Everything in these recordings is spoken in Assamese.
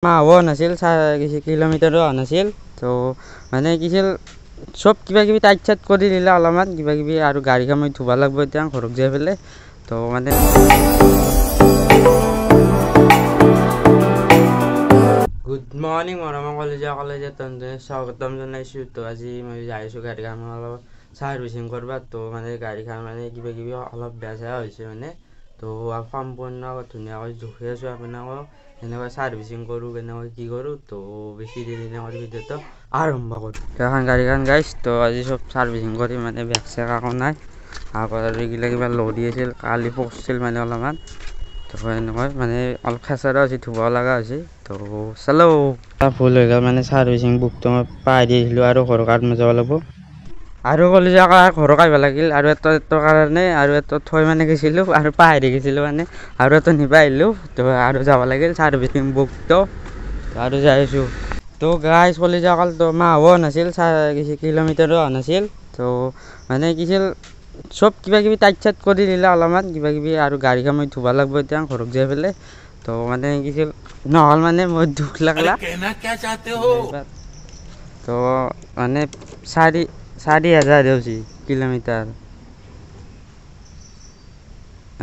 মাহো নাছিল কিলোমিটাৰো অহা নাছিল তো মানে কিছিল চব কিবা কিবি টাইট চাইট কৰি দিলে অলপমান কিবা কিবি আৰু গাড়ীখন মই ধুব লাগিব এতিয়া ঘৰত যাই পেলাই তো মানে গুড মৰ্নিং মৰমৰ কলেজত স্বাগতম জনাইছোঁ তো আজি মই যাই আছোঁ গাড়ীখন অলপ ছাৰ্ভিচিং কৰিব তো মানে গাড়ীখন মানে কিবা কিবি অলপ বেয়া চেয়া হৈছে মানে তো সম্পূৰ্ণ ধুনীয়াকৈ জুখি আছোঁ আপোনালোকক এনেকৈ ছাৰ্ভিচিং কৰোঁ কেনেকৈ কি কৰোঁ তো বেছি দেৰি নকৰি ভিডিঅ'টো আৰম্ভ কৰোঁ এখন গাড়ীখন গাইছ তো আজি চব ছাৰ্ভিচিং কৰি মানে বেগ চেক একো নাই আগত আৰু এইগিলা কিবা লৰি আছিল কালি পকছিল মানে অলপমান তো এনেকৈ মানে অলপ খেঁচাৰা হৈছে ধুব লগা হৈছে তো চালো ভুল হৈ গ'ল মানে ছাৰ্ভিচিং বুকটো মই পাই দিছিলোঁ আৰু ঘৰৰ কাৰ্ড মই যাব লাগিব আৰু ক'লে যে ঘৰত আহিব লাগিল আৰু এটাৰ কাৰণে আৰু এটা থৈ মানে গৈছিলোঁ আৰু পাহৰি গৈছিলোঁ মানে আৰু এটা নিব আহিলোঁ তো আৰু যাব লাগিল ছাৰ্ভিচিং বুকটো আৰু যাই আছোঁ তো গাইজ ক'লে যে অকল তো মাহো নাছিল কিলোমিটাৰো অহা নাছিল তো মানে কিছিল চব কিবা কিবি টাইট চাইট কৰি দিলে অলপমান কিবা কিবি আৰু গাড়ীখন মই ধুব লাগিব এতিয়া ঘৰত যাই পেলাই তো মানে কিছিল নহ'ল মানে মই দুখ লাগলা তো মানে 4,000 হৈছে কিলোমিটাৰ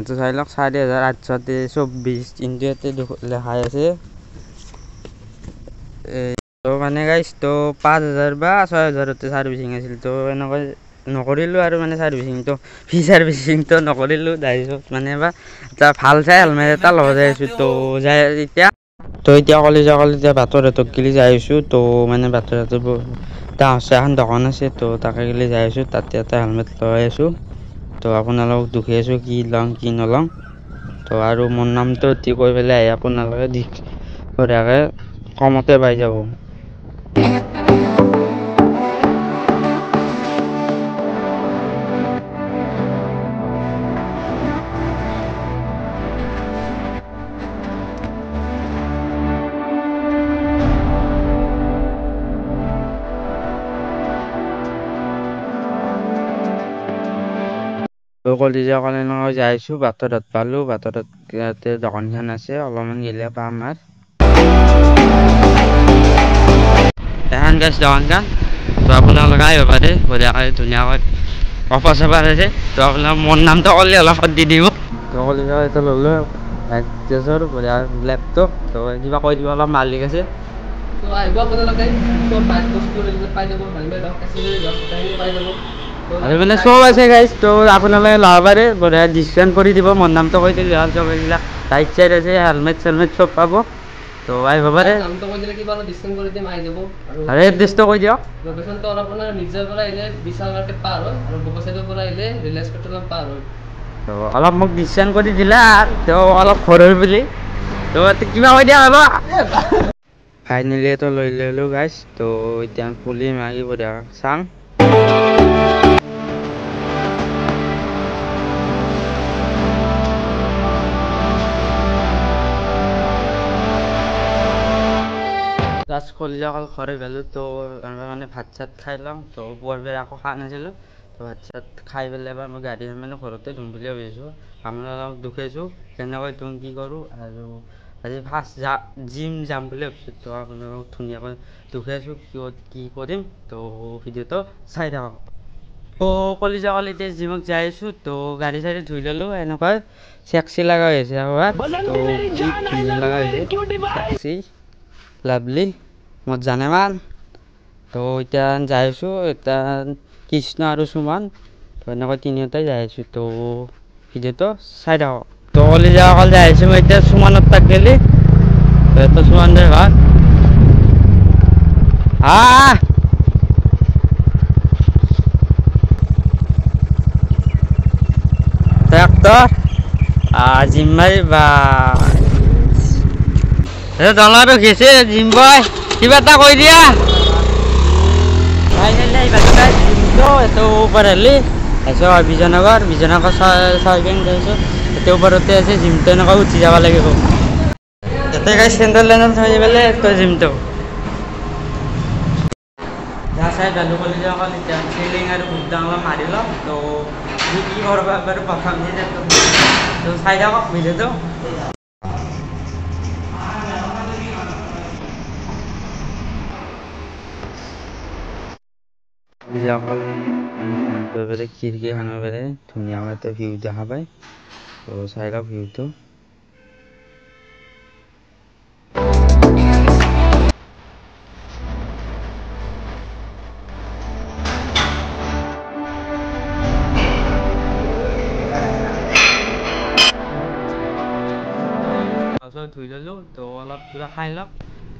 তো চাই লওক 4,824 ইনটু ইয়াতে লেখাই আছে তো মানে গাইছ তো 5,000 বা 6,000 ছাৰ্ভিচিং আছিল তো এনেকৈ নকৰিলোঁ আৰু মানে ছাৰ্ভিচিংটো ফ্ৰী ছাৰ্ভিচিংটো নকৰিলোঁ তাৰপিছত মানে বা এটা ভাল চাই হেলমেট এটা ল'ব যাই আছোঁ তো যাই এতিয়া এতিয়া বাটৰ হাতত গেলি যাই আছোঁ তো মানে বাটৰ হাতত এখন দোকান আছে তো তাকে গেলি যাই আছোঁ তাতে এটা হেলমেট লৈ আছোঁ তো আপোনালোকক দুখি আছোঁ কি ল'ম কি নল'ম তো আৰু মোৰ নামটো অতি কৈ পেলাই আহি আপোনালোকে বঢ়িয়াকৈ কমতে পাই যাব কলেজীয়া কাৰণে যাই আছোঁ বাটত পালোঁ বাটত ইয়াতে দোকানখন আছে অলপমান গেলে পাম আৰু এখন গাছ দোকানখন তো আপোনালোকে আহিব পাৰে বঢ়িয়াকৈ ধুনীয়াকৈ অফাৰ চফাৰ আছে তো আপোনাৰ মোৰ নামটো ক'লে অলপ দি দিব তো কলেজীয়া এটা ল'লোঁ এড্ৰেছৰ বঢ়িয়া লেপটপ তো কিবা কৈ দিব অলপ মালিক আছে তো আহিব আপোনালোকে পাই যাব আৰু মানে চব আছে গাইজ তো আপোনালোকে ল'ব পাৰে বঢ়িয়া ডিছকাউণ্ট কৰি দিব মোৰ নামটো কৈ দিলে হ'ল চব এইবিলাক টাইট চাইট আছে হেলমেট চেলমেট চব পাব তো আহিব পাৰে আৰু এড্ৰেছটো কৈ দিয়ক লোকেশ্যনটো আপোনাৰ নিজৰ পৰা আহিলে বিশাল মাৰ্কেট পাৰ হয় আৰু বকচাইডৰ পৰা আহিলে ৰিলায়েন্স পেট্ৰল পাৰ হয় তো অলপ মোক ডিছকাউণ্ট কৰি দিলা তো অলপ ঘৰৰ বুলি তো কিবা কৈ দিয়া হ'ব ফাইনেলি তো লৈ ল'লোঁ গাইজ তো এতিয়া পুলি মাৰি বঢ়িয়া চাং জাষ্ট কলেজীয়া অকল ঘৰে গ'লোঁ তো মানে ভাত চাত খাই ল'ম তো পুৱাৰ আকৌ খোৱা নাছিলোঁ তো ভাত চাত খাই পেলাই এবাৰ মই গাড়ী মানে ঘৰতে ধুম বুলি ভাবিছোঁ আপোনালোকক দুখাইছোঁ কেনেকৈ ধুম কি কৰোঁ আৰু আজি ফাৰ্ষ্ট জিম যাম বুলি ভাবিছোঁ তো আপোনালোকক ধুনীয়াকৈ দুখাইছোঁ কি কৰিম তো ভিডিঅ'টো চাই থাকক তো কলেজীয়া এতিয়া জিমত যাই আছোঁ তো গাড়ী চাড়ী ধুই ল'লোঁ এনেকৈ চেক্সি লগা হৈছে এবাৰ তো ধুনীয়া লগা হৈছে চেক্সি লাভলি মই জানে মান তো এতিয়া যাই আছোঁ এতিয়া কৃষ্ণ আৰু সুমন তো এনেকৈ তিনিওটাই যাই আছোঁ তো ভিডিঅ'টো চাই থাকক তো কলেজীয়া অকল যাই আছোঁ মই এতিয়া সুমনত তাক গেলি তো সুমন দে ঘৰ ট্ৰেক্টৰ জিম মাৰি বা দলটো ঘেছে জিম বয় কিবা এটা কৈ দিয়া এইটো ওপৰ হ'লি তাৰপিছত বিজয়নগৰ চাই বেংক যাইছোঁ এতিয়া ওপৰতে আছে জিমটো এনেকৈ উঠি যাব লাগিব ইয়াতে গাই চেণ্ট্ৰেল লাইনত থৈ পেলাই তই জিমটো যা চাই গালু কলেজীয়া অকল এতিয়া চিলিং আৰু গুদ্দাং অলপ মাৰি ল'ম তো কি কৰিব বাৰু প্ৰথম তো চাই থাকক ভিডিঅ'টো কলিজাসকল খিৰিকীখনৰ পেৰে ধুনীয়াকৈ এটা ভিউ দেখা পায়। তো চাই লওক ভিউটো। তাৰপিছত ধুই ল'লোঁ, তো অলপ কিবা খাই লওক।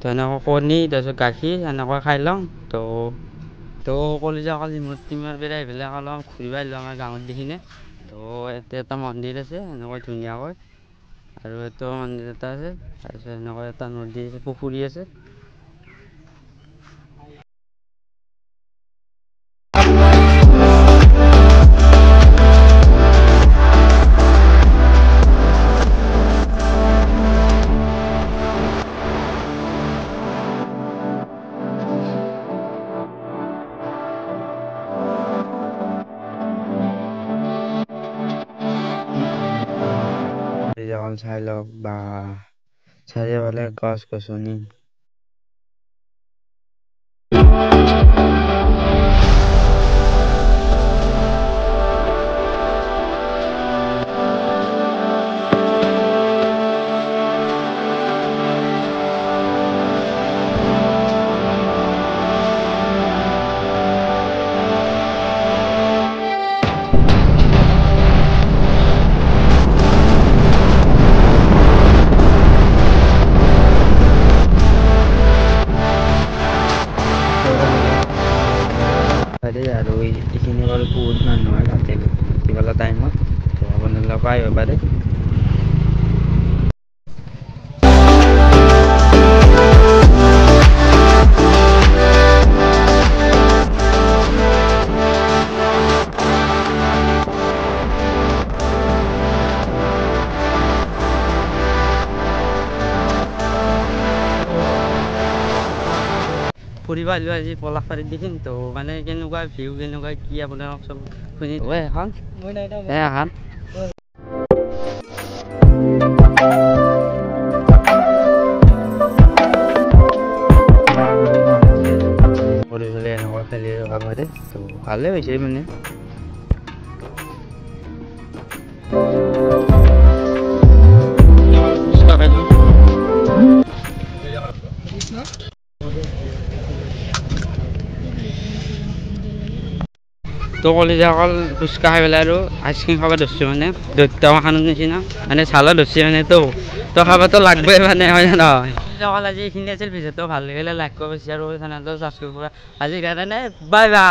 তো এনেকৈ কণী তাৰপিছত গাখীৰ এনেকৈ খাই লওঁ। তো কলিজাসকল ইমাৰ পেৰে আহি পেলাই অলপ ঘূৰিব আহিলোঁ আমাৰ গাঁৱত দেখিনে। তো ইয়াতে এটা মন্দিৰ আছে এনেকৈ ধুনীয়াকৈ, আৰু এইটো মন্দিৰ এটা আছে। তাৰপিছত এনেকৈ এটা নদী আছে, পুখুৰী আছে। চাই লওক বা চাৰিওফালে গছ গছনি। আৰু এইখিনি বাৰু বহুত মানুহ হয় তাতে কিবা টাইমত, তো আপোনালোকে আহিব পাৰে। ফুৰিব আহিলোঁ আজি পলাশবাৰীত দেখিম। তো মানে কেনেকুৱা ভিউ কেনেকুৱা কি আপোনালোক চব শুনি এখন এখন কৰি পেলাই এনেকুৱা খেলি থকা পাৰে। তো ভালে হৈছে মানে। তো কলিজাসকল ফুচকা খাই পেলাই আৰু আইচক্ৰীম খাব ধৰিছোঁ মানে দৈত্য খানৰ নিচিনা, মানে চালা ধৰিছে মানে। তো খাবতো লাগবই মানে, হয় নে নহয়? কলিজাসকল আজি এইখিনি আছিল। ভিডিঅ'টো ভাল লাগিলে লাইক কৰিব, শ্বেয়াৰ কৰিব, চেনেলটো ছাবস্ক্ৰাইব কৰা। আজিৰ কাৰণে বাই বাই।